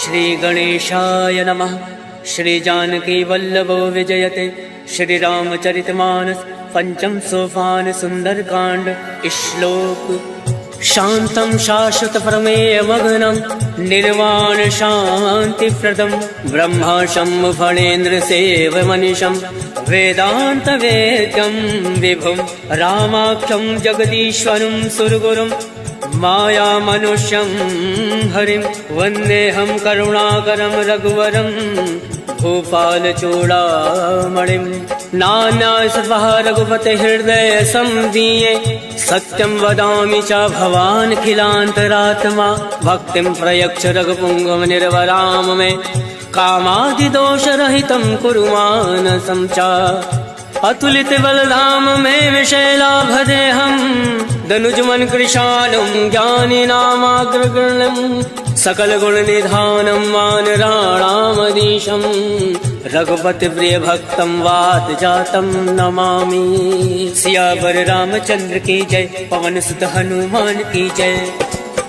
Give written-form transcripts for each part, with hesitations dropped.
श्री गणेशाय नमः। श्री जानकी वल्लभो विजयते। श्री रामचरितमानस पंचम सोपान सुंदरकांड। श्लोक। शांतं शाश्वत प्रमेय मग्नं निर्वाण शांति प्रदम ब्रह्मा शंभु फणेन्द्र सेव मनीषं वेदांत वेद्यं विभुं रामाख्यं जगदीश्वरं सुरगुरुं माया मनुष्यं हरिं वन्देऽहं करुणाकरं रघुवरं भूपाल चूड़ामणिं। नाना सर्वः रघुपते हृदय संदीये सत्यं वदामि च भवान् खिलान्तरात्मा भक्तिं प्रयच्छ रघुपुङ्गव निर्वराम मे कामादिदोषरहितं कुरु मानसं च। अतुलित बलधाम में विशैलाभदेहं दनुजमन कृशालं ज्ञानिनामाग्रगण्यं सकल गुण निधानं वानराणामधीशं रघुपति प्रिय भक्तं वात जातं नमामि। सियावर रामचंद्र की जय। पवन सुत हनुमान की जय।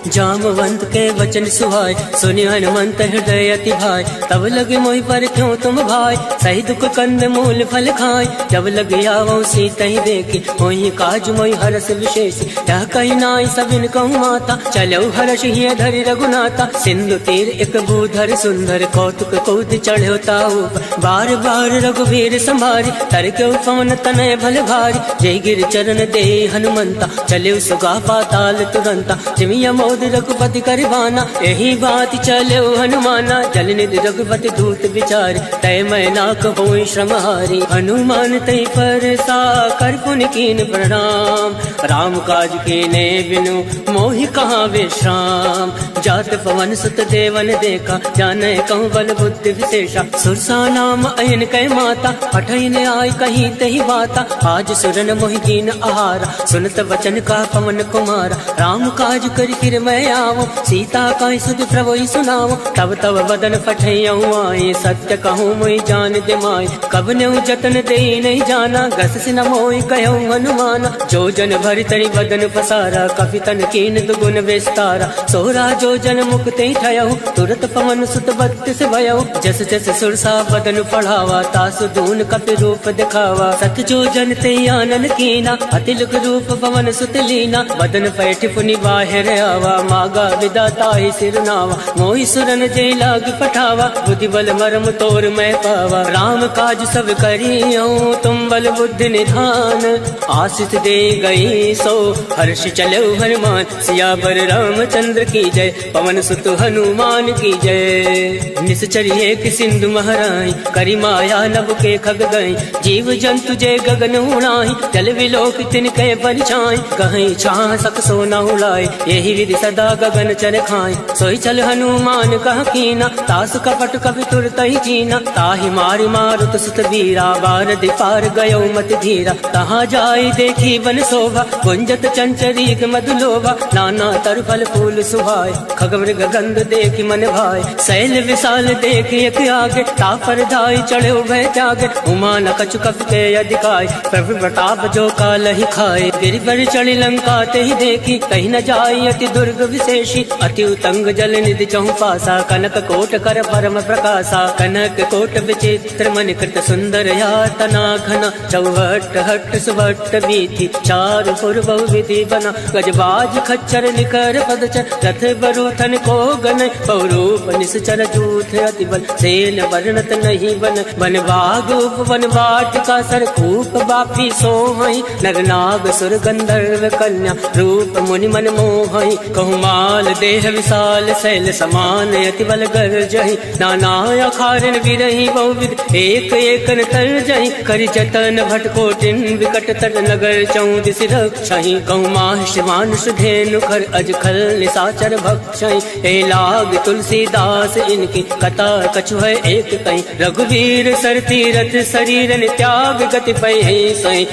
जामवंत के वचन सुहाय सुनि हनुमंत हृदय अति भाई। तब लगे मोहि पर क्यों तुम भाई सही दुख कंद मूल फल खाय। जब लगे आवो सीता ही देखी मोहि काज मोहि हरस विशेष। यह कही नाई सबिन कहूँ माता चलो हर्ष ही धरि रघुनाथा। सिंधु तीर एक भूधर सुंदर कौतुक कौद चढ़ो ताऊ बार बार रघुवीर संभारी तर क्यों पवन तनय भल भारी। जय गिर चरण दे हनुमंता चले सुगा पाताल तुरंता। जिमिया मोद रघुपति करवाना यही बात चलो हनुमाना। जल निधि रघुपति दूत विचार तय मैं ना कहो श्रम हारी। हनुमान तय पर सा कर पुन कीन प्रणाम राम काज कीने बिनु मोहि कहाँ विश्राम। जात पवन सुत देवन देखा जाने कहूँ बल बुद्धि विशेषा। सुरसा नाम अयन कै माता पठन आय कहीं तही बाता। आज सुरन मोहि दीन आहारा सुनत वचन का पवन कुमारा। राम काज कर फिर मैं आवो सीता का सुध प्रभु सुनाओ। तब तब बदन पठयऊ आए सत्य कहूँ मोहि जान दे माय। कब ने जतन दे नहीं जाना गस से न मोहि कहूँ हनुमाना। जो जन भरि तरि बदन पसारा कपि तन कीन दुगुन विस्तारा। सोरा जो जन मुक्त ठयऊ तुरत पवन सुत बत्तीस भयऊ। जस जस सुरसा बदन पढ़ावा तासु दून कपि रूप दिखावा। सत जो जन ते आनन कीना अतिलुक रूप पवन सुत लीना। बदन पैठ पुनि बाहिर आवा मागा विदाता ही सिरनावा। मोहि सुरन जय लाग पठावा बुद्धि बल मरम तोर मैं पावा। राम काज सब करियो तुम बल बुद्धि निधान। आशीष दे गई सो हर्ष चलो हनुमान। सियावर रामचंद्र की जय। पवन सुत हनुमान की जय। निश्चर्य कि सिंधु महराई करी माया नभ के खग गई। जीव जंतु जय गगन उड़ाई जल विलोक तिनके परिछाई। कहीं छाह सक सो न उड़ाई यही विधि सदा गगन चर खाए। सोई चल हनुमान कह कीना तास कपट कपि तुरत ही जीना। ताहि मारि मारुत सुत वीरा बार दिपार गयो मत धीरा। तहाँ जाई देखी वन शोभा गुंजत चंचरीक मधुलोभा। नाना तर फल फूल सुहाय खग मृग गंध देखी मन भाई। शैल विशाल देख एक आगे तापर धाई चढ़े भय त्यागे। उमा न कछु कपि के अधिकाय प्रभु प्रताप जो काल ही खाए। गिरि पर चढ़ी लंका ते ही देखी कहीं न जाई अति दुर्ग विशेषी। अति उतंग जल निधि चहु पासा कनक कोट कर परम प्रकाशा। कनक कोट विचित्र मन कृत सुंदर यातना घना। चौहट हट सुभट बीथी चारु पुर बहु विधि बना। गजबाज खच्चर निकर पदचर रथ बरूथन को गन। पौरूप निश्चर जूथ अति बल सेन वर्णत नहीं बन। वन बाग उपवन वाटिका सरकूप बापी सोहई। नर नाग सुर गंधर्व कन्या रूप मुनि मन मोहई। कहूँ माल देह विशाल शैल समान अति बल गर्जहि। नाना अखारन विरहि बहुविध एक एक तर जहि। करि जतन भटकोटिन विकट तट नगर चौदिस रक्षहि। कहूँ माहिष मानुष धेनु खर अज खल निशाचर भक्षहि। ए लाग तुलसीदास इनकी कथा कछु है एक कहीं। रघुवीर सर तीरथ शरीरन त्याग गति पै सही।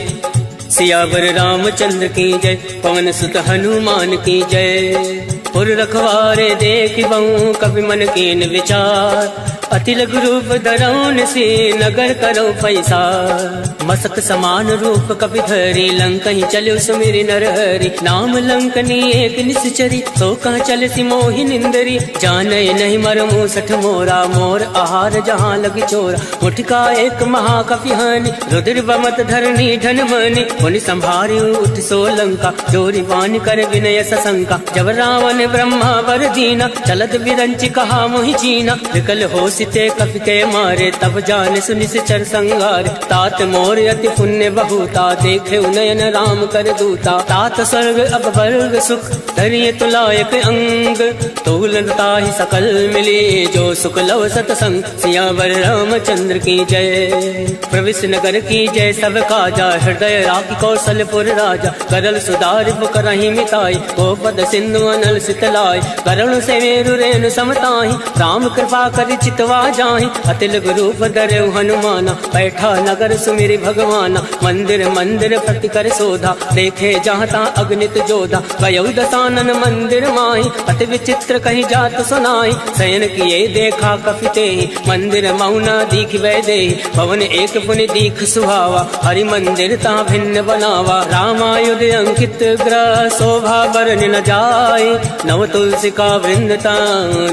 सियावर रामचंद्र की जय। पवन सुत हनुमान की जय। पुर रखवारे देख बहु कपि मन कीन विचार। अति लघु रूप धरौन से नगर करो पैसा। मसक समान रूप कपि धरी लंकहि चलो सुमिरि नरहरि। नाम लंकनी एक निश्चरी तो कह चल सी मोहि निंदरी। जाने नहीं मर मूसठ मोरा मोर आहार जहाँ लग चोरा। मुठका एक महाकपि हानि रुद्र बमत धरनी धन मनि। मुनि संभारी उठ सो लंका जोरी वान कर विनय सशंका। जब रावण ब्रह्मा वर दीना चलत विरंच कहा मोहि चीना। विकल हो सिते कपि के मारे तब जान सुनि चर संगार। तात मोर अति पुण्य बहुता देखे नयन राम कर दूता। तात स्वर्ग अब वर्ग सुख धरिय तुलायक अंग। तोलता ही सकल मिली जो सुख लव सतसंग। सियावर रामचंद्र की जय प्रविश नगर की जय सब काजा। हृदय राखी कौशलपुर राजा करल सुधार करही मिताई। गोपद सिंधु अनल सितलाई करुण से मेरु रेणु समताही। राम कृपा कर चितवा जाहि अतिल रूप धरे हनुमाना। बैठा नगर सुमिरि भगवाना मंदिर मंदिर प्रति कर शोधा। देखे जहाँ ता अग्नित जोधा गयौ दसानन मंदिर माही। अति विचित्र कहीं जात सुनाई शयन किए देखा कपिते। मंदिर मौना दीख वै दे भवन एक पुनि दीख सुहावा। हरि मंदिर ता भिन्न बनावा रामायुध अंकित ग्रह। शोभा बरन न जाए नव तुलसी का वृंदता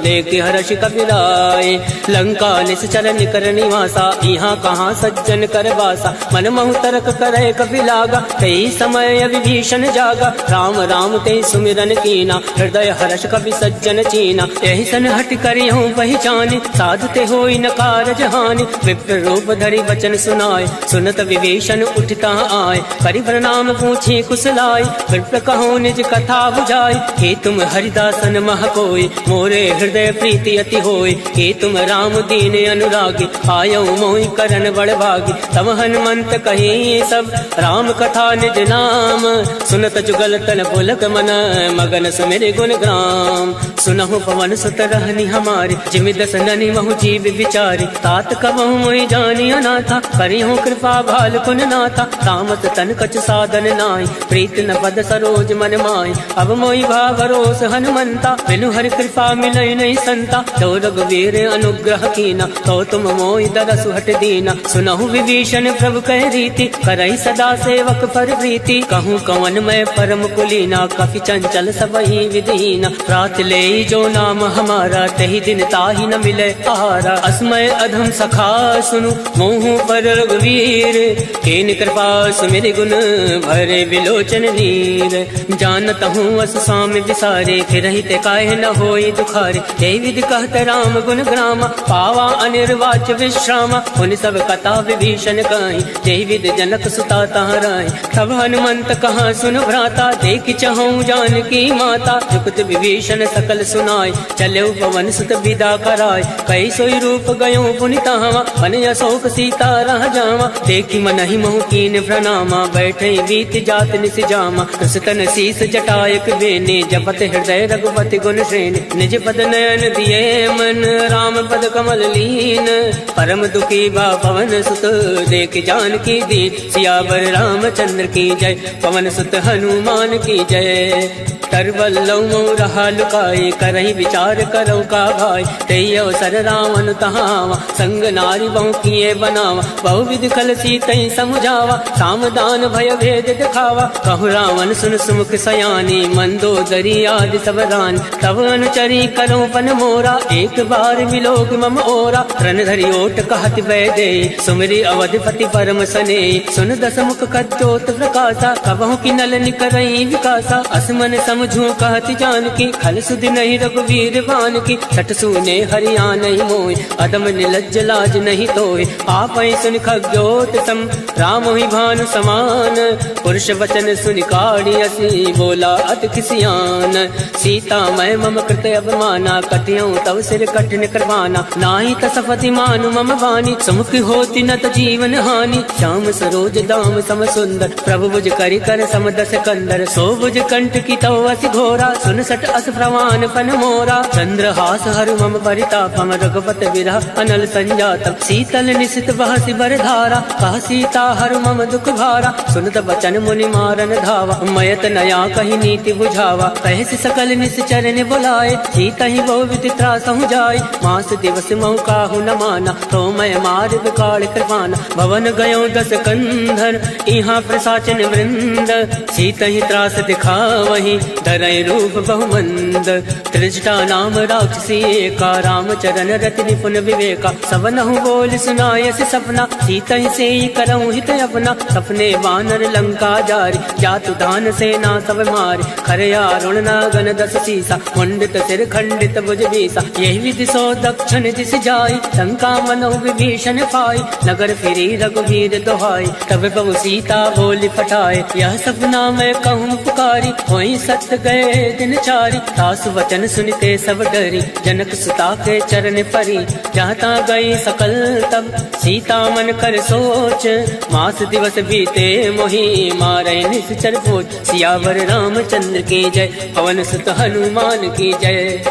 देख हर्ष कपिराय। लंका निश्चर निकर निवासा यहाँ कहाँ सज्जन कर वासा। मन महु तर्क करे कपि लागा कई समय विभीषण जागा। राम राम ते सुमिरन कीना हृदय हर्ष कपि सज्जन चीना। यही सन हट करी हूँ पहचानी साधते हो न कारज हानि। विप्र रूप धरि वचन सुनाए सुनत विभीषण उठता आए। करि प्रणाम पूछी कुशलाय विप्र कहो निज कथा बुझाई। हे तुम हरिदासन मह कोई मोरे हृदय प्रीति अति होय। हे तुम राम दीन अनुरागी आयो मोहि करन बड़ भागी। तब हनुमंत कही सब राम कथा निज नाम। सुनत जुगल तन पुलक मन मगन सुमिरि गुण ग्राम। सुनहु पवन सुत रहनी हमारी जिमि दस ननि महु जीव विचारी। तात कबहु मोहि जानी अनाथा करिहु कृपा भाल कुन नाथा। तामत तन कछ साधन नाहि प्रीत न पद सरोज मन माहि। अब मोहि भा भरोस हनुमंता बिनु हरि कृपा मिलई नहीं संता। तो रघुवीर अनुग्रह कीना तो तुम मोहि दरसु हट दीना। सुनहु विभीषण प्रभु कह रीति करई सदा सेवक पर प्रीति। कहूँ कवन मैं परम कुलीना कपि चंचल सबहि विधीना। रात ले जो नाम हमारा तही दिन ताहि न मिले आहारा। असमय अधम सखा सुनु मोहु पर रघुवीर। केन कृपा सुमिरि गुण भरे विलोचन नीर। जानत हूँ अस स्वामी विसारे फिरहि ते काहे न होई दुखारे। ते विधि कहत राम गुण ग्रामा पावा अनिर्वाच विश्रामा। उन सब कथा विभीषण कहीं जय विधि जनक सुता तहराए। तब हनुमंत कहाँ सुन भ्राता देख चहु जानकी माता। जुगत विभीषण सकल सुनाय चलो पवन सुत विदा कराय। कई सोई रूप गयो पुनि तहावा बन अशोक सीता रह जावा। देखी मन ही मोह कीन प्रणामा बैठे बीत जात निस जामा। कृष्ण शीस जटायक बेने जपत हृदय रघुपति गुण श्रेणी। निज पद नयन दिए मन राम पद कमल लीन। परम दुखी बा पवन सुत देख जानकी दीन। सियावर रामचंद्र की जय पवन सुत हनुमान की जय। तरवल्लौ मोह रहा लुकाए करही विचार करो का भाई। तेई अवसर रावण तहावा संग नारी बहु किए बनावा। बहु विधि कल सीतई समुझावा सामदान भय भेद दिखावा। कहु रावण सुन सुमुख सयानी मंदोदरी आदि सब रानी। तब अनुचरी करो पन मोरा एक बार मिलोग मम ओरा। रण धरि ओट कहत वै दे सुमिरि अवधिपति परम सने। सुन दस मुख कद्योत प्रकाशा कबहु की नल निकरई विकासा। असमन समझू कहत जानकी खल सुधि नहीं रघुवीर बान की। सठ सुने हरिया नहीं मोय अदम निलज्ज लाज नहीं तोय। आप सुन खग्योत सम राम ही भानु समान। पुरुष वचन सुन काढ़ी असी बोला अति खिसियान। सीता मैं मम कृत अवमाना कटियऊ तव सिर कठिन करवाना। नाही तसपति मानु मम वाणी सुमुख होती न त जीवन हानि। श्याम सरोज दाम सम सुंदर प्रभु भुज करि कर समदस कंदर। सो भुज कंठ की तव अति घोरा सुन सट अस प्रवान पन मोरा। चंद्रहास हरु मम परितापम रघुपत विरह अनल संजातम। शीतल निशित बहसि बर धारा कह सीता हरु मम दुख भारा। सुनत बचन मुनि मारन धावा मयत नया कही नीति बुझावा। कहसि सकल निश्चर ने बुलाए सीता ही बहु विधि त्रासहु जाय। मास दिवस मऊ काहू न माना, तो मैं मार बिकाड़ कृपाना। भवन गयो 10 कंधर, यहाँ प्रसाचन वृंद, सीत ही त्रास दिखा वही, धरय रूप बहुमंद। त्रिजटा नाम राक्षसी एका, रामचरण रति निपुण विवेका। सबनहु बोल सुनायस सपना, सीत ही से करऊँ हित अपना। सपने वानर लंका जारी, जातु दान सेना सब मारी। खरया रुण नागन 10 सीसा, मुंडित सिर खंडित भुज बीसा। यही विधि सो दक्षिण दिस जाई, लंका मनो विभीषण पाई। नगर फिरी रघुवीर दोहाई, तब बहु सीता बोली पठाए। यह सपना मैं कहूँ पुकारी, वही सत्य गए दिन चारी। सासु वचन सुनते सब डरी, जनक सुता के चरण परी। जहाँ ता गई सकल तब, सीता मन कर सोच। मास दिवस बीते मोहि, मारे निश्चर पोच। सियावर रामचंद्र की जय, पवन सुत हनुमान की जय।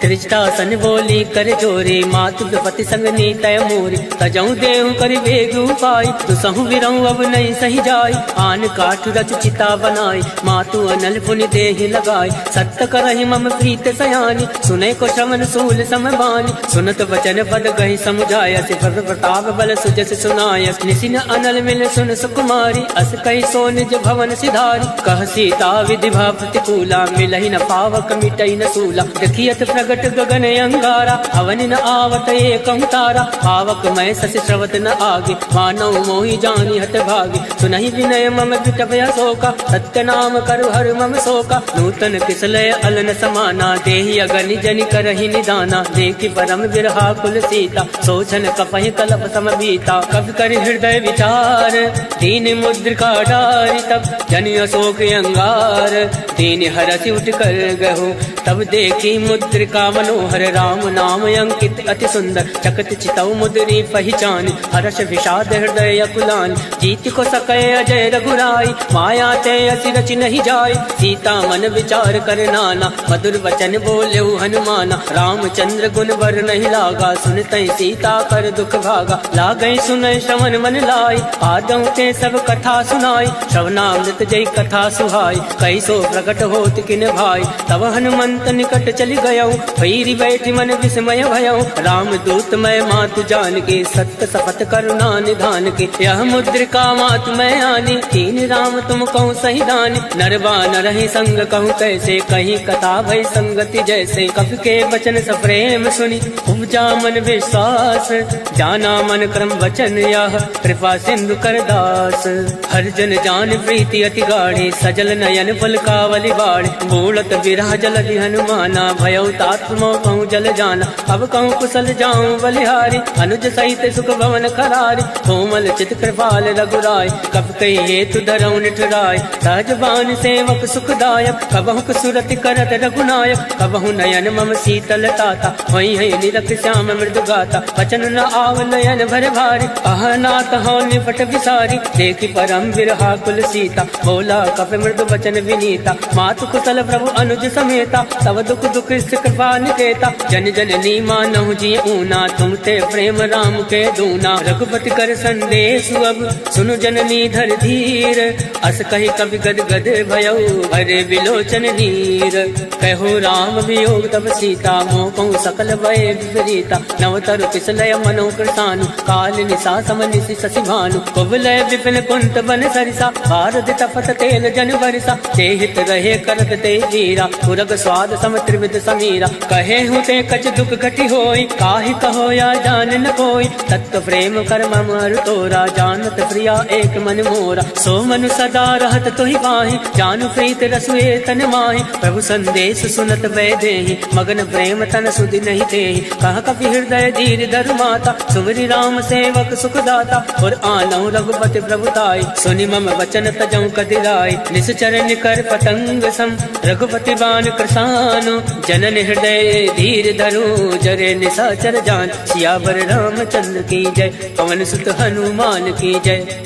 त्रिजटासन बोली कर जोरी, मातु विपति संग नीतय मोरी। तजऊ देहु कर वेग उपाय, तुसहु विरऊ अब नहीं सही जाय। आन काठ रच चिता बनाई, मातु अनल पुनि देहि लगाई। सत्य करहि मम प्रीत सयानी, सुने को श्रवण सूल समबानी। सुनत वचन पद गहि समुझाय, सिफर प्रताप बल सुजस सुनाय। निसिन अनल मिल सुन सुकुमारी, अस कहि सो निज भवन सिधारी। कह सीता विधि भा प्रतिकूला, मिलहि न पावक मिटई न सूला। देखियत प्रगट गगन अंगारा, अवनि न आवत एकं तारा। पावक मैं सस श्रवत न आगे, मानव मोहि जानी हत भागी। सुनहि विनय मम विटभय शोका, सत्य नाम करु हर मम शोका। नूतन किसलय अलन समाना, देहि अगनि जनि करहि निदाना। देखि परम विरहा कुल सीता, सोचन कपहि कलप सम बीता। कवि कर हृदय विचार, दीन मुद्रिका डारि। तब जनि अशोक अंगार, दीन हरसि उठ कर गहु। तब देखी मुद्रिका मनोहर, राम नाम अंकित अति सुंदर। चकत चितऊ मुद्री पहचान, हर्ष विषाद हृदय कुलान। जीत को सकय अजय रघुराई, माया ते असि रचि नहीं जाय। सीता मन विचार कर नाना, मधुर वचन बोलेउ हनुमाना। रामचंद्र गुण वर नहीं लागा, सुनते सीता कर दुख भागा। लागई सुनय श्रवण मन लाई, आदौ ते सब कथा सुनाई। श्रवणामृत जय कथा सुहाई, कैसो प्रकट होत किन भाई। तब हनुमंत निकट चली गयऊ, भैरी बैठी मन विस्मय भयऊ। राम दूत मैं मातु जान के, सत्य शपथ करुणा निधान के। यह मुद्रिका मातु मैं आनी, तीन राम तुम कहूँ सही दानी। नरवा नरहि संग कहूँ कैसे, कहीं कथा भई संगति जैसे। कवि के वचन सप्रेम सुनी, उपजा मन विश्वास। जाना मन क्रम वचन यह, कृपा सिंधु कर दास। हर जन जान प्रीति अति गाढ़ी, सजल नयन पलकावली बाढ़। बूढ़त विरह जलधि हनुमाना, भयउ तात मोह कहूँ जल जाना। अब कहूँ कुशल जाऊँ बलिहारी, अनुज सहित सुख भवन खरारी। कोमल चित कृपाल रघुराय, कब कही हेतु धरऊ निठुराय। सहज बान सेवक सुखदायक, कबहु सुरति करत रघुनायक। कबहु नयन मम शीतल ताता, वही है निरख श्याम मृदु गाता। वचन न आव नयन भर भारी, अह नाथ हो निपट विसारी। देखी परम विरहा कुल सीता, बोला कप मृदु वचन विनीता। मातु कुशल प्रभु अनुज समेता, तब दुख दुख कृपा निकेता। जन जननी मानहु जी ऊना, तुम ते प्रेम राम के दूना। रघुपति कर संदेश अब, सुनु जननी धर धीर। अस कही कवि गद गद भयऊ, भरे विलोचन नीर। कहो राम वियोग तब सीता, मोह कहूँ सकल भय विपरीता। नवतरु किसलय मनो कृतानु, काल निशा सम निशि शशि भानु। कुवलय विपिन कुंत बन सरिसा, भारत तपत तेल जन बरसा। तेहित रहे करत ते वीरा, पुरग स्वाद सम त्रिविध समीरा। कहे हूँ ते कछ दुख घटी होई, काहि कहो या जान न कोई। तत्व प्रेम कर मम अरु तोरा, जानत प्रिया एक मन मोरा। सो मनु सदा रहत तोहि पाहि, जानु प्रीत रसुए तन माहि। प्रभु संदेश सुनत वै देहि, मगन प्रेम तन सुधि नहीं तेहि। कह कपि हृदय धीर धरु माता, सुमरि राम सेवक सुखदाता। और आनहु रघुपति प्रभुताई, सुनि मम वचन तजौ कदिराई। निश्चर निकर पतंग सम, रघुपति बान कृसानु। जनन हृदय धीर धरु, जरे निशाचर जान। सियावर रामचंद्र की जय, पवन सुत हनुमान की जय।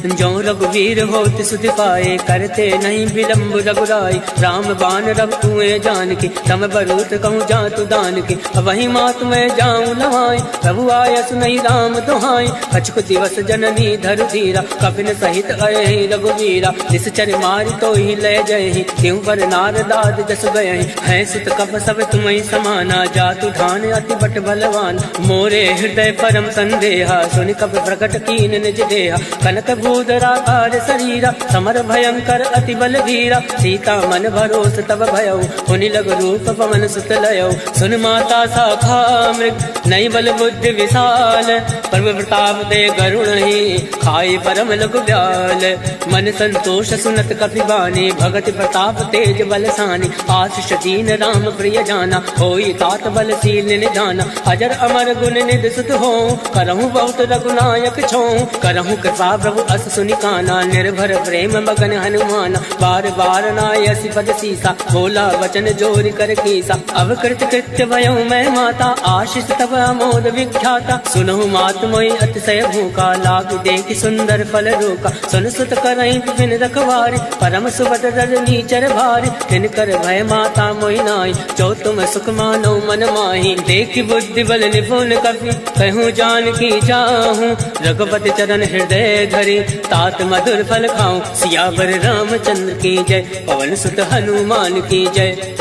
जो रघुवीर होत सुध पाए, करते नहीं विलम्ब रघुराई। राम बाण रब कुएं जान की, तम बरूत कहूँ जातु दान की। वही मात मैं जाऊँ लवाई, प्रभु आयस नहीं राम दुहाई। अचुक दिवस जननी धरु धीरा, कपिन सहित अयहि रघुवीरा। जिस चर मारी तो ही ले जयहि, त्यों पर नारदाद जस गयहि। है सुत कप सब तुम्हें समाना, जातु धान अति बट बलवान। मोरे हृदय परम संदेहा, सुनि कप प्रकट कीन निज देहा। कनक भूधराकार शरीरा, समर भयंकर अति बल धीरा। सीता मन भरोस तब भयउ, हुनि लग रूप पवन सुत लयउ। सुन माता शाखा मृग, नई बल बुद्धि विशाल। प्रभु प्रताप दे गरुण ही, खाई परम लघु ब्याल। मन संतोष सुनत कपि बानी, भगत प्रताप तेज बलसानी। आशीष दीन राम प्रिय जाना, होई तात बलशील निधाना। अजर अमर गुण निधि सुत हो, करहु बहुत रघुनायक छो। करहु कृपा प्रभु अस सुनि काना, निर्भर प्रेम मगन हनुमाना। बार बार नायसि पद सीसा, बोला वचन जोरि कर कीसा। अब कृत कृत्य भयउ मैं माता, आशीष तब अमोद विख्याता। सुनहु मात मोहि अतिशय भूखा, लाग देखि सुंदर फल रोका। सुन सुत करहि विपिन रखवारी, परम सुबद रजनी चर भारी। तिनकर भय माता मोहि नाई, जो तुम सुख मानो मन माही। देखि बुद्धि बल निपुण कपि, कहूँ जान की जाहूँ। रघुपति चरण हृदय धरि, तात मधुर फल खाऊं। सियावर रामचंद्र की जय, पवन सुत हनुमान की जय।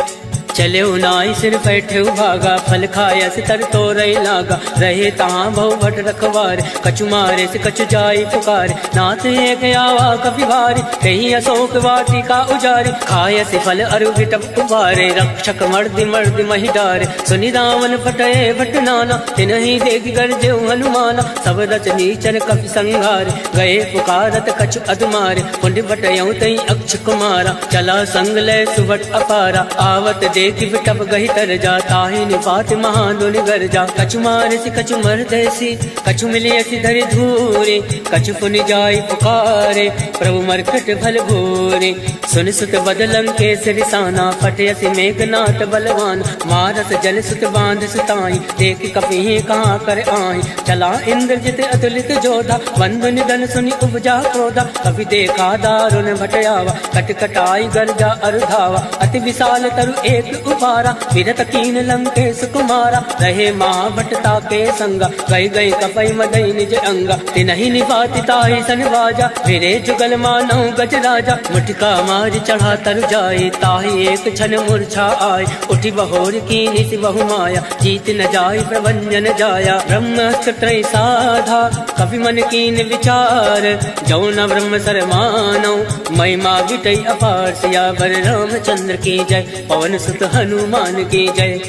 चले नाई सिर बैठे भागा, फल खाया से तर तो रही लागा। रहे तहाँ बहु भट रखवार, कछु मारे से कछु जाई पुकार। नाथ एक आवा कपि भारी, कहीं अशोक वाटिका उजारी। खाया से फल अरु विटप उबारे, रक्षक मर्दि मर्दि महि डारे। सुनि रावण फटये भट नाना, तिनहि देख गर्जे हनुमाना। सब रचनी चर कपि संघारे, गए पुकारत कछु अधुमारे। कुंड भटयऊ तई अक्ष कुमारा, चला संग लय सुबट अपारा। आवत देखि विटप गहि तर जा, ताहि निपात महादुन गर जा। कछु मारे से कछु मरदेसी, कछु मिले सी धरि धूरे। कछु पुनि जाई पुकारे, प्रभु मरकट भल भूरे। सुन सुत बदलं के सिरसाना, फटयसि मेघनाथ बलवान। मारस जल सुत बांध सुताई, देख कपि कहाँ कर आए। चला इंद्रजित अतुलित जोधा, बंधु निधन सुनि उपजा क्रोधा। कपि देखा दारुण भटयावा, कट कटाई गर्जा अरुधावा। अति विशाल तरु एक उपारा, विरत कीन लंकेश कुमारा। रहे महाभटता के संगा, गई गई कपई मदई निज अंगा। तिनहि निपाति ताहि सन बाजा, फिरे जुगल मानव गज राजा। मुठिका मार चढ़ा तरु जाए, ताहि एक क्षण मूर्छा आए। उठी बहोर कीनि सि बहु माया, जीत न जाय प्रभंजन जाया। ब्रह्मास्त्र त्रय साधा, कपि मन कीन विचार। जौ न ब्रह्म सर मानौ, महिमा विटई अपार। सियावर रामचंद्र की जय, पवन सुत हनुमान की जय।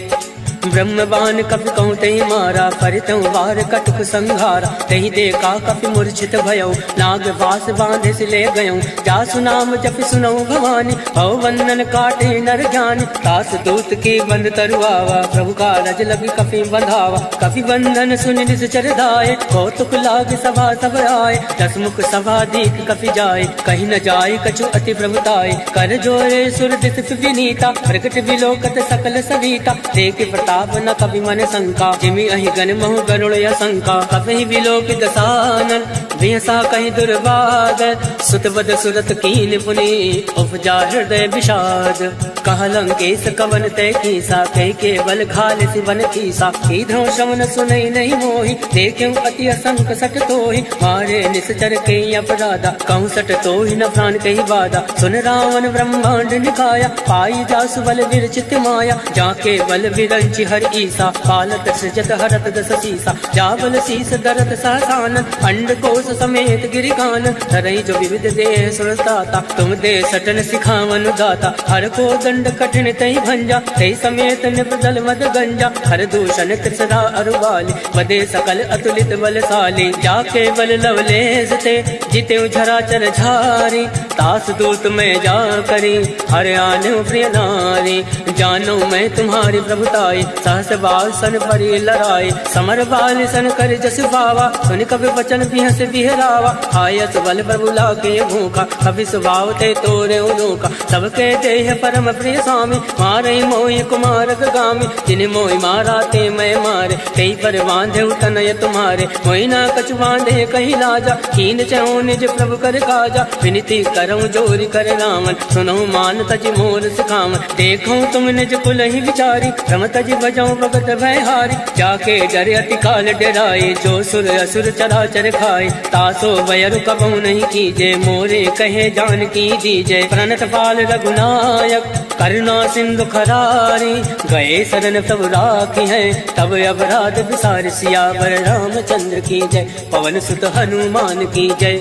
ब्रह्म बाण कपि कहूँ तहि मारा, परितौ वार कटुक संघारा। तहि देखा कपि मूर्छित भयउ, नाग वास बांधे से ले गयऊ। जासु नाम जपि सुनऊ भवानी, भव बंधन काटे नर ज्ञानी। तास दूत की बंद तरुआवा, प्रभु का रज लगी कपि बंधावा। कपि बंधन सुनि निश्चर धाये, कौतुक लाग सभा सब आए। दस मुख सभा दीख कपि जाए, कहीं न जाय कछु अति प्रभुताय। कर जोरे सुर दिस विनीता, प्रकट विलोकत सकल सविता। देख प्रताप न कपि मन शंका, जिमि अहि गण महु गरुड़ असंका। कपि विलोक दसानन, बिहसा कहीं दुर्बाद। सुत बद सुरत कीन पुनि, उपजा हृदय विषाद। कह लंकेश कवन तय कीसा, कह के बल खाल सिवन कीसा। कीधो श्रवण सुनई नहीं मोहि, देखूं अति असंक सट तोहि। मारे निश्चर के अपराधा, कहूँ सट तोहि न प्राण कही बाधा। सुन रावण ब्रह्मांड निकाया, पाई जासु बल विरचित माया। जाके बल विरंचि हर ईसा, पालत सृजत हरत दस सीसा। जाबल शीस दरत सहसान, अंड कोश समेत गिरिकान। धरई जो विविध देह सुरताता, तुम दे सटन सिखावन गाता। हर को दंड कठिन तई भंजा, तई समेत निपदल मद गंजा। हर दूषण त्रिसरा अरुबाली, बदे सकल अतुलित बलशाली। जाके बल लवलेस ते, जिते झरा चर झारी। दास दूत में जा करी हर आने प्रिय नारी। जानो मैं तुम्हारी प्रभुताई सहस बाल सन परी लड़ाई। समर बाल सन कर जस पावा सुन कवि वचन बिहस बिहरावा। आयस बल प्रभु लाके भूखा कवि स्वभाव ते तोरे उनोका। सबके देह परम प्रिय स्वामी मारे मोहि कुमारक गामी। जिन मोहि मारा ते मैं मारे कई पर बांधे तनय तुम्हारे। मोहि ना कछु बांधे कहीं लाजा कीन चहु निज प्रभु कर काजा। विनती करऊं जोरी कर रामन सुनो मान तज मोर सिखावन। देखो तुम निज कुल ही विचारी रम तज बजाऊं भगत भयहारी। जाके डरे अति काल डराए जो सुर असुर चराचर खाए। तासो वयरु कबहु नहीं कीजे मोरे कहे जान की दीजे। प्रणत पाल रघुनायक करुणा सिंधु खरारी। गए शरण प्रभु राखी है तब अपराध विसार। सियावर रामचंद्र की जय पवन सुत हनुमान की जय।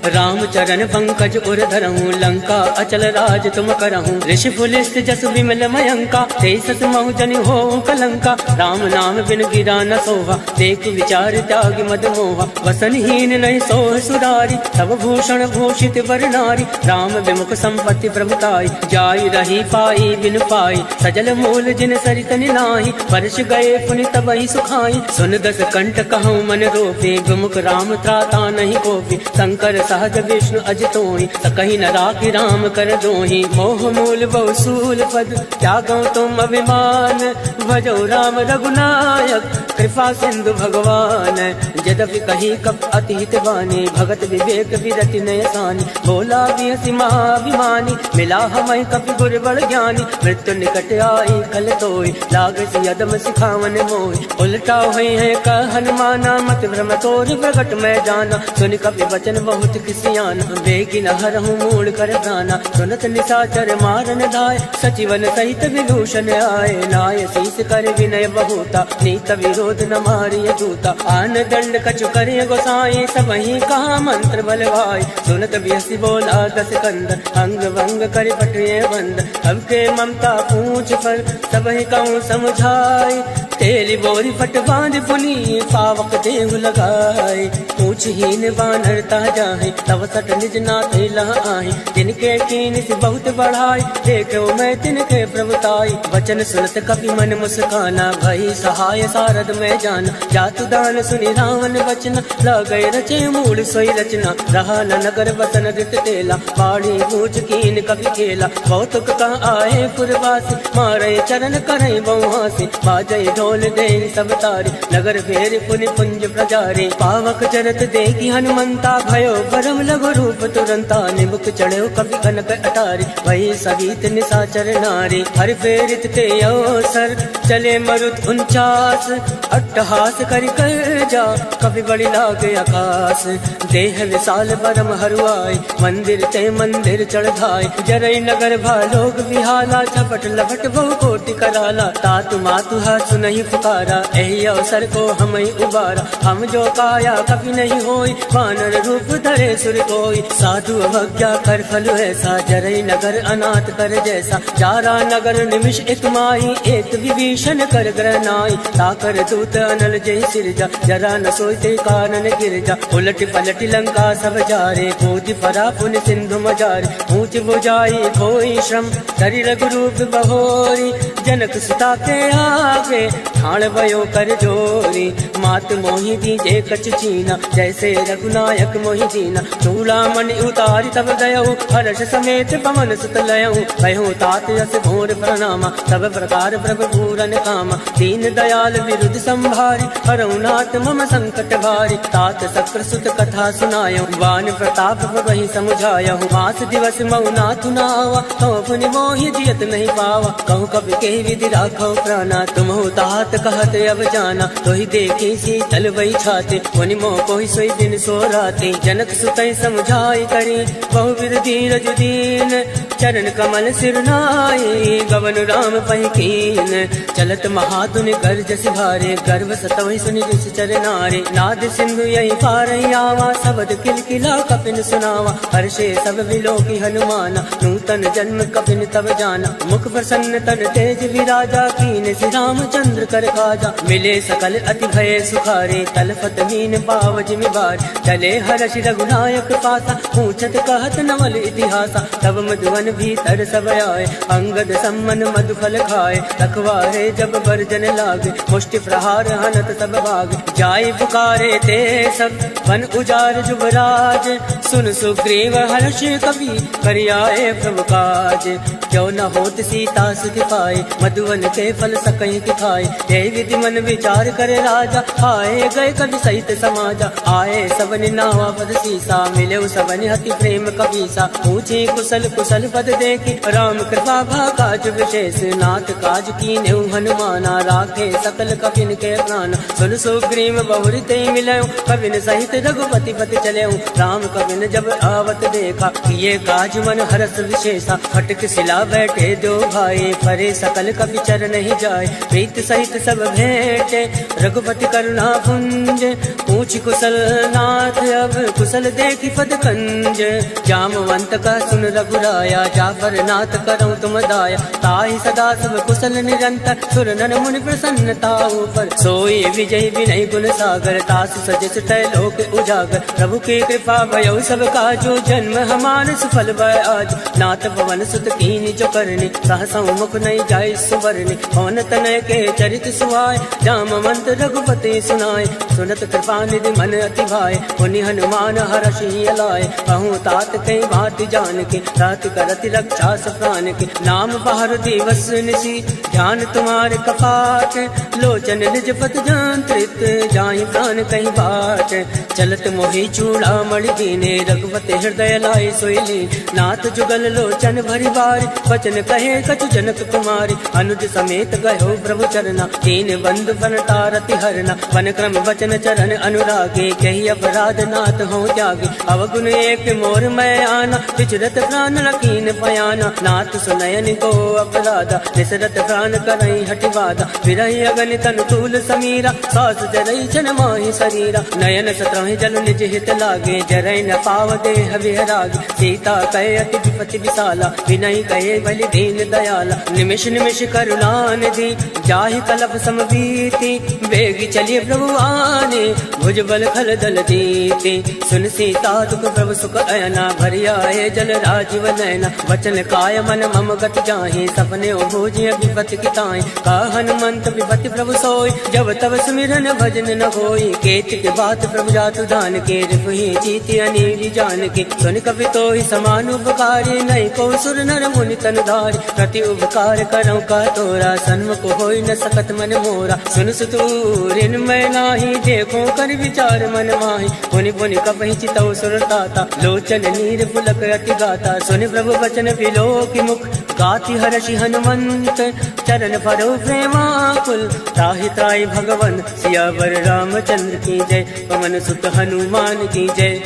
राम चरण पंकज उर धरहूँ लंका अचल राज तुम करहूँ। ऋषि पुलिस जस विमल मयंका तेसस महु जनि हो कलंका। राम नाम बिन गिरा न सोहा देख विचार त्याग मद मोहा। वसनहीन नहीं सोह सुरारी सब भूषण भूषित वर नारी। राम विमुख संपत्ति प्रभुताई जाई रही पाई बिन पाई। सजल मूल जिन सरित निलाही वर्ष गए पुनि तबहि सुखाई। सुन दस कंठ कहूँ मन रोपे विमुख राम त्राता नहीं कोपी। शंकर सहज विष्णु अजितोहि सकहि न राखि राम कर दोहि। मोह मूल बहु सूल पद त्यागो तुम अभिमान। भजो राम रघुनायक कृपा सिंधु भगवान। यद्यपि कही कप अति हित बानी भगत विवेक विरति नय सानी। बोला बिहसि महाभिमानी मिला हमहि कपि गुर बड़ ज्ञानी। मृत्यु निकट आई कल तोय लागे यदम सिखावन मोहि। उलटा हुई है कह हनुमाना मत भ्रम तोर प्रगट में जाना। सुन कपि वचन बहुत किसियाना बेगी न हरहूँ मूड कर दाना। सुनत निशाचर मारन धाय सचिवन सहित विभूषण आए। नाय शीस कर विनय बहुता नीत विरोध न मारिय दूता। आन दंड कछु करे गोसाई सबहि कहा मंत्र बलवाई। सुनत बिहसि बोला दस कंद अंग भंग कर पटिए बंद। अब के ममता पूछ पर सबहि कहूँ समझाई। तेरी बोरी फट बांध पुनी पावक देहु लगाए। पूछ हीन बानर ताजा है तब सट निज नाथ लहाई। जिनके कीन से बहुत बढ़ाई देखो मैं तिनके प्रभुताई। वचन सुनत कपि मन मुस्काना भई सहाय सारद में जाना। जातु दान सुनि रावण वचन लगए रचे मूड सोई रचना। रहा न नगर वतन रित तेला बाड़ी पूछ कीन कपि खेला। कौतुक कहाँ आए पुरवासी मारे चरण करे बहुहासी। बाजय ढोल दे सब तारे नगर फेर पुनि पुंज प्रजारे। पावक चरत देखी हनुमंता भयो परम लघु रूप तुरंता। निमुख चढ़ो कवि कनक अटारी वही सवित निशाचर नारी। हर फेरित ते अवसर चले मरुत 49 अट्टहास करि कर जा कवि बड़ी लागे आकाश। देह विशाल परम हरुआई मंदिर ते मंदिर चढ़ाई। जरई नगर भालोक विहाला झपट लपट बहु कोटि कराला। तातु मातु हासु नहीं पुकारा एहि अवसर को हमें उबारा। हम जो काया कभी नहीं होई वानर रूप धरे सुर कोई। साधु अवज्ञा कर फल ऐसा जरई नगर अनाथ कर जैसा। जारा नगर निमिष एक माही एक विभीषण कर ग्रहनाई। ताकर दूत अनल जय सिरजा जरा न सोते कानन गिरजा। उलट पलट लंका सब जारे कूद परा पुन सिंधु मजारे। ऊंच बुझाई कोई श्रम धरि रघुरूप बहोरी। जनक सुता के आगे ठाण भयो कर जोरी। मात मोहि दीजे कछ चीना जैसे रघुनायक मोहि दीना। चूड़ामणि उतारी तब गयऊ हर्ष समेत पवन सुत लयऊ। कहो तात यस घोर प्रणामा सब प्रकार प्रभु पूरन कामा। दीन दयाल विरुद्ध संभारी हरऊ नाथ मम संकट भारी। तात सक्र सुत कथा सुनायो वान प्रताप वही समझायहु। मास दिवस मऊ नाथु नावा तो पुनि मोहि जियत नहीं पावा। कहूँ कभी के विधि राखो प्राणा तुम हो तात कहत अब जाना। तो ही देखी शीतल वही छाते मुनि मोह कोई सोई दिन सो राते। जनक सुतई समझाई करी बहुविध धीरज दीन। चरण कमल सिर नाई गवन राम पहि कीन। चलत महाधुनि गर्ज सिभारे गर्भ सतवहि सुनि ऋषि चरनारे। नाद सिंधु यही पार आवा शब्द किलकिला कपिन सुनावा। हर्षे सब विलोकी हनुमाना नूतन जन्म कपिन तब जाना। मुख प्रसन्न तन तेज तेज विराजा, कीन श्री रामचंद्र कर काजा। मिले सकल अति भय सुखारे, तलफत मीन पावज मिबार। चले हर्ष रघुनायक पासा, पूछत कहत नवल इतिहासा। तब मधुवन भीतर सब आए, अंगद सम्मन मधुफल खाए। रखवारे जब बरजन लागे, मुष्टि प्रहार हनत सब भाग। जाय पुकारे ते सब, वन उजार जुबराज। सुन सुग्रीव हर्ष कवि, करियाए प्रभु काज। क्यों न होत सीता सुख पाए, मधुवन के फल सकहीं खाए। हे विधि मन विचार करे राजा, आए गए कवि सहित समाजा। आए सबनि नावा पद सीसा, मिले सबनि अति प्रेम कबीसा। पूछे कुशल कुशल पद देखी, राम कृपा भा काज विशेष। नाथ काज कीन्हु हनुमाना, राखे सकल कपिन के प्राण। सुन सुग्रीव बहुरि ते मिलयु, कविन सहित रघुपति पति चलयु। राम कविन जब आवत देखा, किए काज मन हरस विशेषा। फटक सिला बैठे दो भाई, परे सकल कपि चरण ही जाए। प्रीत सहित सब भेंटे, रघुपति करुणा पुंज। पूछ कुशल नाथ अब, कुशल देखी पद कंज। जामवंत का सुन रघुराया, जाफर नाथ करऊं तुम दाया। ताहि सदा सब कुशल निरंतर, सुर नर मुनि प्रसन्नता ऊपर। सोई विजय विनय गुण सागर, तासु सजस लोक उजागर। प्रभु की कृपा भयउ सब काजो, जन्म हमार सफल भय आज। नाथ पवन सुत कीन जो करनी, सहसा मुख नहीं जाय सुवरनी। पवन तनय के चरित सुहाय, जामवंत रघुपति सुनाय। सुनत कृपा निधि मन अति भाय, पुनि हनुमान हरषि अलाय। कहूँ तात कई भांति जान के, रात करति रक्षा सप्रान के। नाम बाहर दिवस निशी, ध्यान तुम्हारे कपाट। लोचन निज पद जंत्रित, जाहि प्राण कहीं बाट। चलत मोहि चूड़ा मणि दीने, रघुपति हृदय लाय सोइली। नाथ जुगल लोचन भरि बारी, वचन कहे कछु जनक कुमारी। अनुज समेत गयो प्रभु चरना, दीन बंधु बन तारति हरना। वन क्रम वचन चरण अनुरागे, कही अपराध नाथ हो त्यागे। अवगुण एक मोर मैं आना, विचरत प्राण लकीन पयाना। नाथ सुनयन को अपराधा, निसरत प्राण करई हटिवादा। विरही अगणित अनुकूल समीरा, सास जरई जन माहि शरीरा। नयन सत्रहि जल निज हित लागे, जरई न पाव देह विहरागे। सीता कहे अति विपति विशाला, विनय कहे बलि दीन दयाला। निमिष निमिष करुणा निधि, जाहि कलप समबीति। बेगी चलिए प्रभु आने, भुज बल खल दल दीति। सुन सीता दुख प्रभु सुख अयना, भरि आए जल राजीव नयना। वचन काय मन मम गत जाहि, सपने भोजिय विपति किताई। का हनुमंत विपति प्रभु सोई, जब तब सुमिरन भजन न होई। केत के बात प्रभु जातु दान के, रिपुहि जीति अनीरि जान के। सुन कपि तोहि समान उपकारी, नहीं को सुर नर मुनि तन धारी। प्रति उपकार करऊं का तोरा, सन्मुख होई न सकत मन मोरा। सुन सुतूरिन मैं नाही, देखो कर विचार मन माही। पुनि पुनि कपहि चितौ सुर ताता, लोचन नीर पुलक अति गाता। सुनि प्रभु वचन बिलोकि मुख, गाति हर्षि हनुमंत। चरण परो प्रेमाकुल, ताहि ताहि भगवन। सियावर रामचंद्र की जय, पवन सुत हनुमान की जय।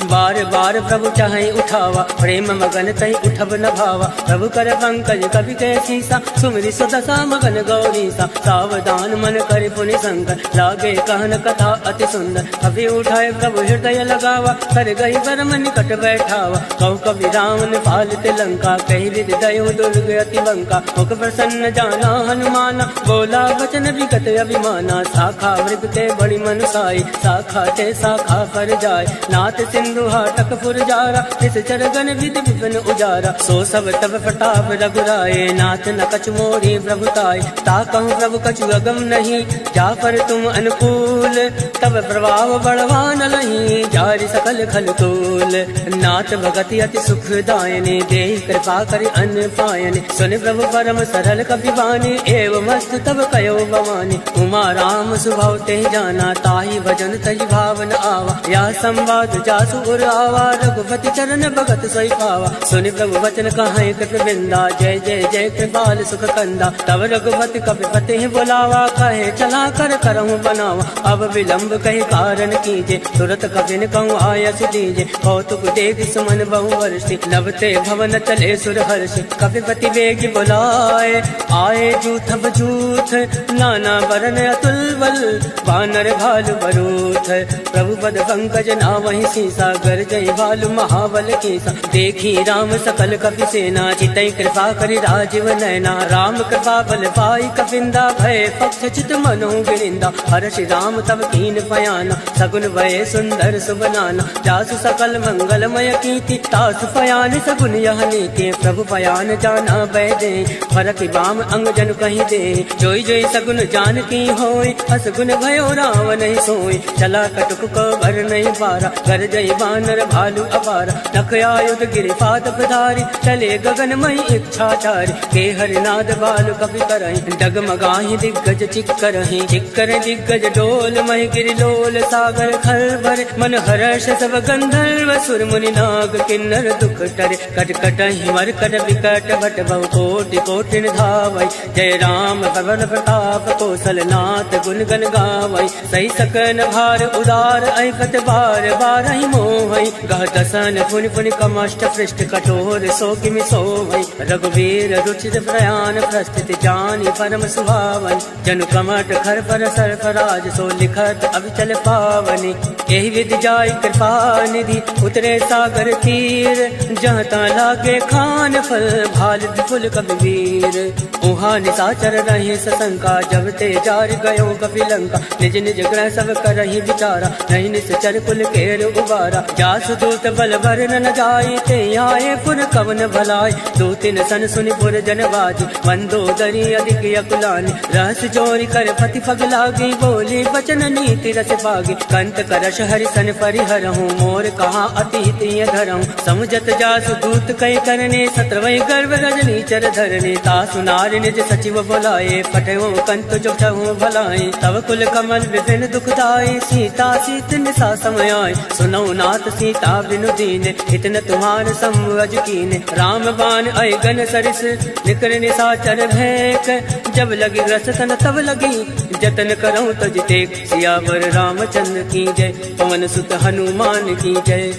बार बार प्रभु चाहे उठावा, प्रेम मगन तहि उठब न भावा। प्रभु कर पंकज कवि के सीसा, सुमिरि सुदशा मगन गौरीसा। सावधान मन कर पुनि शंकर, लागे कहन कथा अति सुंदर। कवि उठाए प्रभु हृदय लगावा, कर गई परम निकट बैठावा। कहु कवि रावण पालित लंका, कही विधि दयो दुर्ग अति बंका। मुख प्रसन्न जाना हनुमाना, बोला वचन विगत अभिमाना। शाखा मृग ते बड़ी मनुसाई, शाखा ते शाखा पर जाय। नाथ सिंधु हाटक फुरजारा, इस चरगन विधि विपिन उजारा। सो सब तब प्रताप रघुराए, नाथ न कछु मोरी प्रभुताय। ताकहु प्रभु कछु अगम नहीं, जा पर तुम अनुकूल। तब प्रभाव बढ़वान लही, जारि सकल खल तूल। नाथ भगति अति सुख दायने, देहि कृपा करि अन्न पायने। सुन प्रभु परम सरल कपि बानी, एवं मस्त तब कयो भवानी। उमा राम सुभाव ते जाना, ताहि भजन तहि भावन आवा। या संवाद जासु उर आवा, रघुपति चरण भगत सोई पावा। सुनि प्रभु वचन कहाई कृत बिंदा, जय जय जय कृपाल सुख कंदा। तब रघुपति कपिपति बुलावा, कहे चला कर करहूँ बनावा। अब विलंब कही कारण कीजे, तुरत कपिन कहूँ आयस दीजे। कौतुक देख सुमन बहु वर्षि, नभते भवन चले सुर हर्षि। कपिपति बेग बुलाए, आए जूथ बजूथ। नाना वरन अतुल बल, वानर भालु बरूथ। प्रभु पद पंकज नावहि सीसा, गरजई भालु महाबल केसा। देखी राम सकल कपि सेना चितई कृपा करि राजीव नैना। राम कृपा बल पाई कपिंदा भय पक्ष चित मनो गिरिंदा। हर्षि राम तब कीन पयाना सगुन भय सुंदर सुबनाना। जासु सकल मंगलमय कीर्ति तासु पयान सगुन यह नीति। प्रभु पयान जाना बैदे फरक बाम अंग जन कहीं दे। जोई जोई सगुन जान की होई असगुन भयो रावण ही सोई। चला कटुक को भर नहीं पारा गरजई बानर भालू अपारा। नख आयुध गिरि पाद पधारी चले गगन मई इच्छाचारी। के हरिनाद बालु कपि करहि डगमगाहि दिग्गज चिक्करहि। चिक्कर दिग्गज डोल महि गिरि लोल सागर खल भरे। मन हर्ष सब गंधर्व सुर मुनि नाग किन्नर दुख टरे। कट कटहि मरकट विकट भट बहु कोटि कोटि धावै। जय राम पवन प्रताप कौशल नाथ गुण गन गावै। सही सकन भार उदार ऐपत बार बार ही मोहै। गह दसन पुनि पुनि कमष्ट पृष्ठ कठोर सो किमि सोवै। रघुवीर रुचित प्रयाण प्रस्थित जानि परम सुभावन। जनु कमट खर पर सरफराज सो लिखत अविचल पावनि। एहि विधि जाय कृपा निधि उतरे सागर तीर। जहाँ ता लागे खान फल भाल विपुल कबीर। उहाँ निशाचर रहे सशंका जब ते जार गयो कपि लंका। निज निज ग्रह सब करहि विचारा नहीं निश्चर कुल केर उबारा। जासु दूत बल भरन न जाई ते आए पुर कवन भलाई। दूतिन सन सुनि पुर जन बाजी मंदो दरी अधिक अकुलानी। रहस जोरी कर पति पग लागी बोली वचन नीति रस पागी। कंत करश हरि सन परिहरहूँ मोर कहा अति हित धरहूँ। समुझत जासु दूत कई करने सत्रवै गर्भ रजनी चर धरने। तासु नारि निज सचिव बोलाए पठयो कंत जो ठहूँ भलाए। तब कुल कमल विपिन दुखदाई सीता सीत निशा समय आए। सुनौ नाथ सीता बिनु दीने इतन तुम्हार सम्वज कीने। राम बाण अय गन सरिस निकर निशाचर भैक। जब लगी रस तन तब लगी जतन करऊँ तज टेक। सियावर रामचंद्र की जय पवन सुत हनुमान की जय।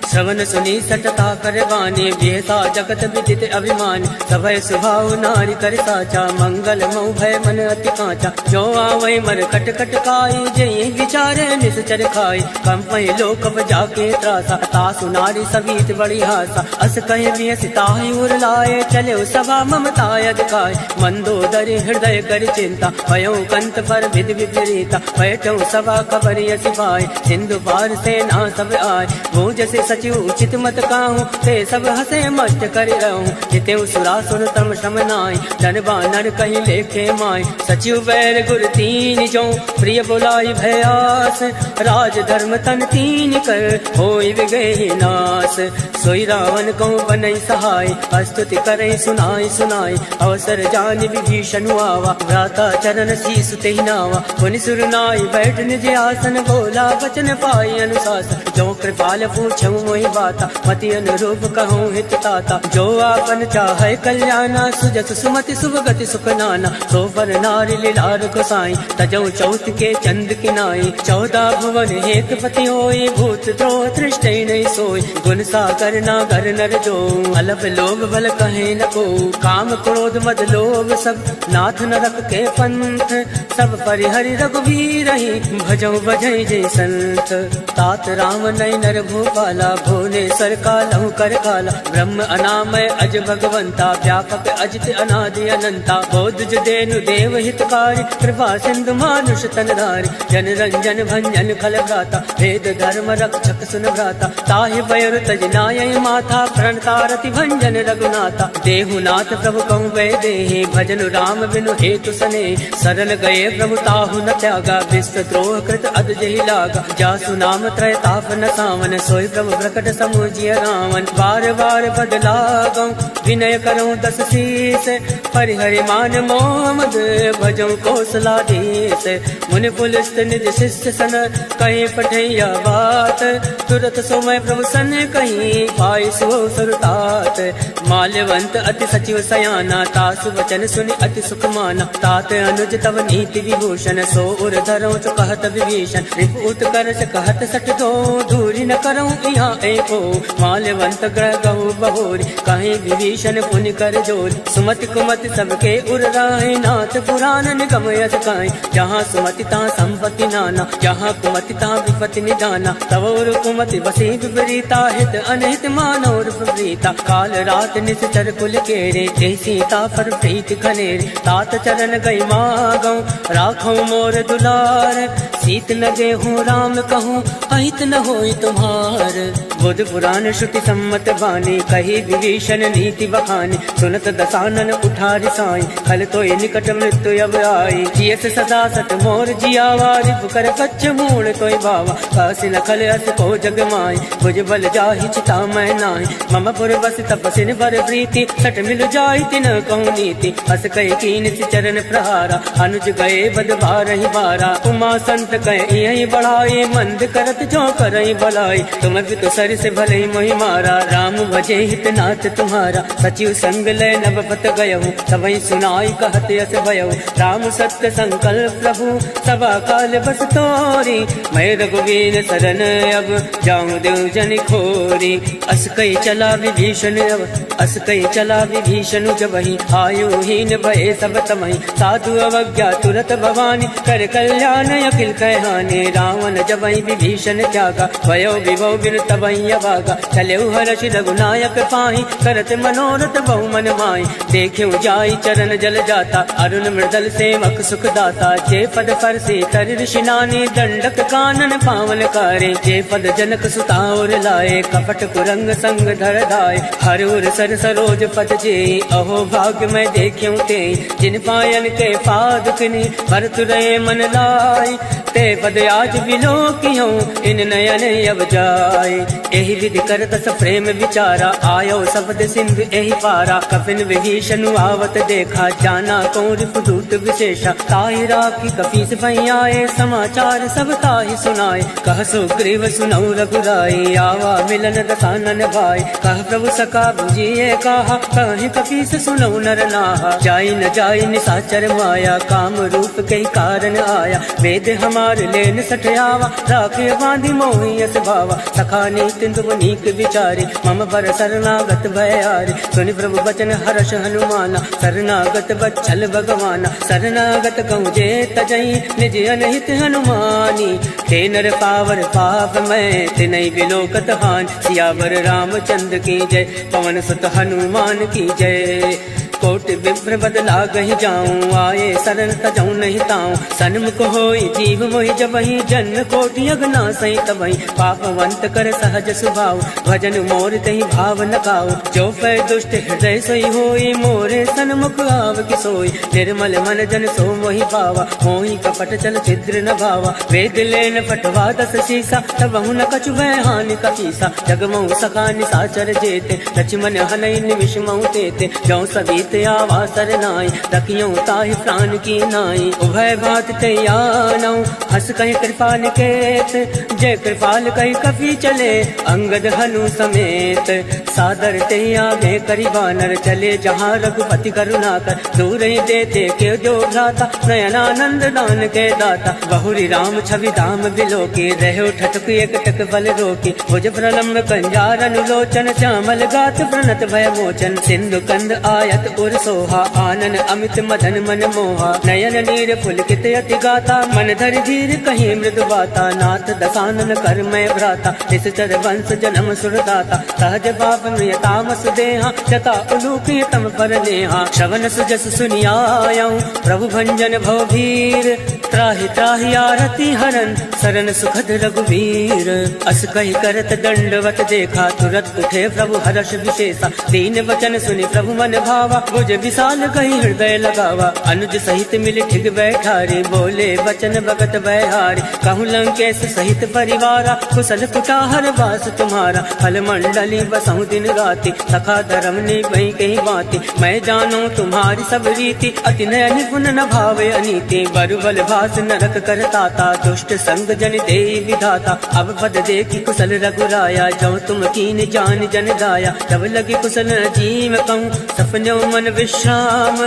श्रवण सुनी सटता कर बानी बेता जगत विदित अभिमान। सभय सुभाव नारी कर साचा मंगल मऊ भय मन अति कांचा। जो आवै मर कट कट काई जय विचारे निश्चर खाई। कंपय लोक जाके त्रासा तासु नारी सगीत बड़ी हासा। अस कहे वियस ताहि उर लाए चले सभा ममताय दिखाए। मंदोदरी हृदय कर चिंता भयो कंत पर विध विपरीता। बैठो सभा खबर यसी पाए सिंधु पार सेना सब आए। वो जैसे सचिव उचित मत काहूँ ते सब हसे मस्त कर रहूँ। जिते सुरासुर तम श्रम नाय धन बानर कहीं लेखे माय। सचिव बैर गुर तीन जो प्रिय बुलाई भयास। राज धर्म तन तीन कर होई विगहि नाश। सोई रावण को बनई सहाय स्तुति करे सुनाई सुनाई। अवसर जान विभीषण आवा भ्राता चरण शीस तेहि नावा। पुनि सुर नाई बैठ निज आसन बोला वचन पाई अनुशासन। जो कृपाल पूछऊँ मोहि बाता मति अनुरूप कहूँ हित ताता। जो आपन चाहे कल्याणा सुजस सुमति सुभगति सुख नाना। सो पर नारी लीलार गोसाई तजऊ चौथ के चंद किनाई। 14 भुवन हेत पति होई भूत द्रोह तृष्ट नहीं सोई। गुण सागर नागर नर जो अलप लोभ बल कहे न को। काम क्रोध मद लोभ सब नाथ नरक के पंथ। सब परिहरि रघुवीर भजऊ बजई जय संत। तात राम नय नर भूपाला भुवनेश्वर कालहु कर काला। ब्रह्म अनामय अज भगवंता व्यापक अजित अनादि अनंता। बोध जुदेनु देव हितकारी कृपा सिंधु मानुष तनधारी। जन रंजन भंजन खल भ्राता वेद धर्म रक्षक सुन भ्राता। ताहि बयर तज नाय माथा प्रणतारति भंजन रघुनाथा। देहुनाथ प्रभु कहूँ वै देहि भजन राम बिनु हेतु सने। सरल गए प्रभु ताहु न त्यागा विश्व द्रोह कृत अद जहि लागा। जासु नाम त्रय ताप न सावन सोई प्रभु प्रकट समुझिय रावण। बार बार बदला गौ विनय करऊँ 10 शीस। परिहरि मान मोह मद भजऊँ कौशलाधीश। मुनि पुलिस निज शिष्य सन कहीं पठैया बात। तुरत सोमय प्रभु सन कहीं पाई सो सुरतात। माल्यवंत अति सचिव सयाना तासु वचन सुनि अति सुख माना। तात अनुज तव नीति विभूषण सो उर धरऊँ चु कहत विभीषण। रिपुत करस कहत सठ दो दूरी न करऊँ यहाँ ए को माल्यवंत ग्रह गहु बहोरी कहीं विभीषण पुण्य कर जोर सुमति कुमति सबके उर राहे नाथ पुराण निगम यस काई जहाँ सुमति तहाँ संपत्ति नाना जहाँ कुमति तहाँ विपत्ति निदाना तवोर कुमति बसी विपरीता हित अनहित मानोर विपरीता काल रात निश्चर कुल केरे जय सीता पर प्रीत खनेरे तात चरण गई मागौ राखो मोर दुलार सीत न गेहूँ राम कहूँ अहित न होई तुम्हार बुध पुराण श्रुति सम्मत बानी कही विभीषण नीति बखानी सुनत दसानन उठारी साई खल तो निकट मृत्यु अब आई जियस सदा सत मोर जियावा रिप कर कच्छ मूल तोय बावा कासी न खल अस को जग माई भुज बल जाहि चिता मैं नाई मम पुर बस तपसिन पर प्रीति सट मिल जाई तिन कहूँ नीति हस कह कीन चरण प्रहारा अनुज गए बद बारहि बारा उमा संत कह यही बढ़ाई मंद करत जो करई भलाई तुम भी तो सर से भले मोहि मारा राम भजे हित नाथ तुम्हारा सचिव संग लय नवपत गयहु सबई सुनाई कहत यस भयहु राम सत्य संकल्प प्रभु सभा काल बस तोरी मैं रघुवीर शरण अब जाऊं देव जन खोरी अस कई चला विभीषण अब अस कई चला विभीषण जब ही आयु हीन भय सब तमहि साधु अवज्ञा तुरत भवानी कर कल्याण अखिल कहहाने रावण जबहि विभीषण त्यागा भयो विभव बिन तबहि अभागा चलेउ हर्ष रघुनायक पाहि करत मनोरथ बहु मन माहि देखेउ जाई चरण जल जाता अरुण मृदल सेवक सुख दाता जे पद पर से तर ऋषि नानी दंडक कानन पावन कारे जे पद जनक सुता और लाए कपट कुरंग संग धर धाय हर उर सर सरोज पद जे अहो भाग्य मैं देख्यू ते जिन पायन के पाद किनी भरत रहे मन लाई ते पद आज विलोकियों इन नयन अब जाय एहि विधि करत स प्रेम विचारा आयो शब्द सिंधु एहि पारा कपिन विभीषण आवत देखा जाना कौन रिपुदूत विशेषा ताहि राखी कपीस भई आए समाचार सब ताहि सुनाए कह सुग्रीव सुनौ रघुराई आवा मिलन दसानन भाई कह प्रभु सका बुझिए कहा कहि कपीस सुनौ नर नाहा जाई न जाई निसाचर माया काम रूप कई कारण आया वेद हमार लेन सठयावा राखे बांधी मोहियस भावा सखा नीति तुम नीक विचारी मम पर शरणागत भयारी सुनि प्रभु बचन हर्ष हनुमाना शरणागत बच्चल भगवाना शरणागत कहूँ जे तजई निज अनहित हनुमानी ते नर पावर पाप मैं तिनई बिलोकत हान सियावर रामचंद्र की जय पवन सुत हनुमान की जय कोट विप्र बदला गही जाऊं आए शरण तजऊ नहीं ताऊं सन्मुख होई जीव मोहि जबहि जन कोटि अगना सही तबहि पापवंत कर सहज सुभाव भजन मोर तहि भाव न खाओ जो पै दुष्ट हृदय सोई होई मोरे सन्मुख आव कि सोई निर्मल मन जन सो मोहि पावा मोहि कपट चल छिद्र न भावा वेद लेन पटवा दस शीसा तबहु न कछु भय हानि कपीसा जगमऊ सखा निसाचर जेते लक्ष्मण हनई निमिष मऊ तेते जो सभी आवासर नाई रखियो ताहि प्राण की नाई उभय बात तैयानौ हस कहि कृपाल केत जय कृपाल कहि कपि चले अंगद हनु समेत सादर ते आगे करि बानर चले जहाँ रघुपति करुणाकर दूर ही देते के जो भ्राता नयनानंद दान के दाता बहुरी राम छवि धाम बिलोकी रहो ठटक एक टक बल रोकी भुज प्रलम्ब कंजार अनुलोचन श्यामल गात प्रणत भय मोचन सिंधु कंद आयत उर सोहा आनन अमित मदन मन मोहा नयन नीर पुलकित अति गाता मन धर धीर कहीं मृदु बाता नाथ दसानन कर मैं भ्राता इस चर वंश जन्म सुरदाता सहज पाप मृतामस देहा जता उलूकी तम पर नेहा श्रवण सुजस सुनियायऊं प्रभु भंजन भवभीर त्राहि त्राहि आरती हरन शरण सुखद रघुवीर अस कहि करत दंडवत देखा तुरत उठे प्रभु हर्ष विशेषा दीन वचन सुनि प्रभु मन भावा भुज विशाल कहीं हृदय लगावा अनुज सहित मिल ठिग बैठारी बोले वचन भगत बहारी कहूँ लंकेश सहित परिवारा कुशल कुटाहर वास तुम्हारा फल मंडली बसहु दिन राति सखा धर्म ने वही कहीं बाती मैं जानू तुम्हारी सब रीति अति नयन गुण न भावे अनीति बरुबल भास नरक करताता दुष्ट संग जन दे विधाता अब पद देखी कुशल रघुराया जो तुम कीन जान जन गाया तब लगे कुशल जीव कहूँ सपनों मन मन विश्राम,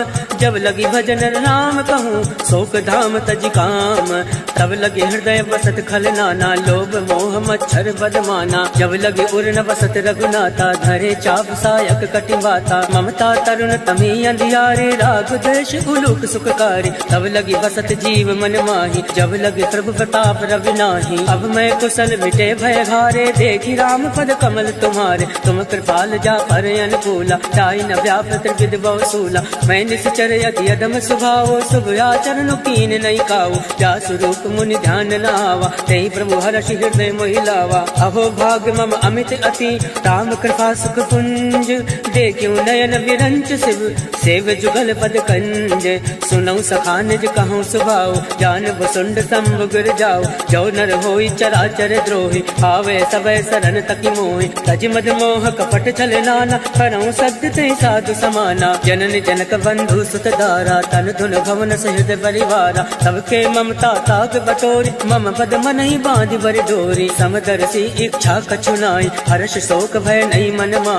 जब लगी भजन राम कहूँ शोक धाम तज काम। तब लगे हृदय बसत खल नाना, लोभ मोह मच्छर बदमाना। जब लगे उर न बसत रघुनाथा, धरे चाप सायक कटिवाता। ममता तरुण तमी अंधियारे, राग देश उलूक सुखकारी। तब लगी बसत जीव मन माही, जब लगे प्रभु प्रताप रवि नाही। अब मैं कुशल मिटे भय घारे, देखी राम पद कमल तुम्हारे। तुम कृपाल जा पर अनुकूला, ताई न व्यापृत विद बहुसूला। मैं निश्चर यति अधम स्वभाव, शुभ आचरण कीन नहीं काऊ। जा स्वरूप मुनि ध्यान न आवा, तेहि प्रभु हर्षि हृदय मोहिलावा। अहो भाग मम अमित अति, राम कृपा सुख पुंज। देखियो नयन विरंच शिव, सेव जुगल पद कंज। सुनऊ सखा निज कहूँ सुभाव, जान भुसुंड संभ गिर जाओ। जो नर होई चराचर द्रोही, आवे सबय शरण तकी मोहि। तज मद मोह कपट छल नाना, करऊँ सत्य ते साधु समाना। जनन जनक बंधु सुत दारा, तन धुन भवन सहित परिवारा। सबके ममता ताक बटोरी, मम पद मन ही बांध बर डोरी। समदर्शी इच्छा कछु नाई, हर्ष शोक भय नहीं मन मा।